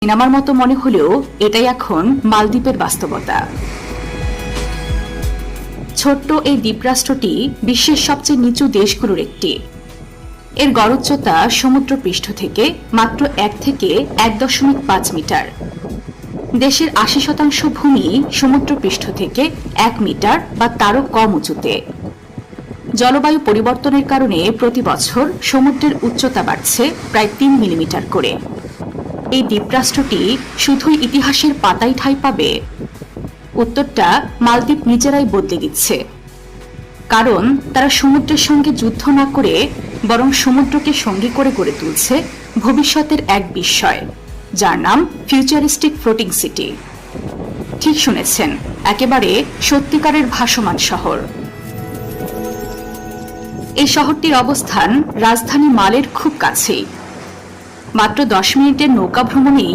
সিনেমার মতো মনে হলেও এটাই এখন মালদ্বীপের বাস্তবতা। ছোট্ট এই দ্বীপরাষ্ট্রটি বিশ্বের সবচেয়ে নিচু দেশগুলোর একটি। এর গড় উচ্চতা সমুদ্রপৃষ্ঠ থেকে মাত্র 1 থেকে 1.5 মিটার। দেশের 80% ভূমি সমুদ্রপৃষ্ঠ থেকে 1 মিটার বা তারও কম উঁচুতে। জলবায়ু পরিবর্তনের কারণে প্রতি বছর সমুদ্রের উচ্চতা বাড়ছে প্রায় 3 মিলিমিটার করে। এই দ্বীপরাষ্ট্রটি শুধুই ইতিহাসের পাতায় ঠাঁই পাবে? উত্তরটা মালদ্বীপ নিজেরাই বদলে দিচ্ছে। কারণ তারা সমুদ্রের সঙ্গে যুদ্ধ না করে বরং সমুদ্রকে সঙ্গী করে গড়ে তুলছে ভবিষ্যতের এক বিস্ময়, যার নাম ফিউচারিস্টিক ফ্লোটিং সিটি। ঠিক শুনেছেন, একেবারে সত্যিকারের ভাসমান শহর। এই শহরটির অবস্থান রাজধানী মালের খুব কাছেই। মাত্র 10 মিনিটের নৌকা ভ্রমণেই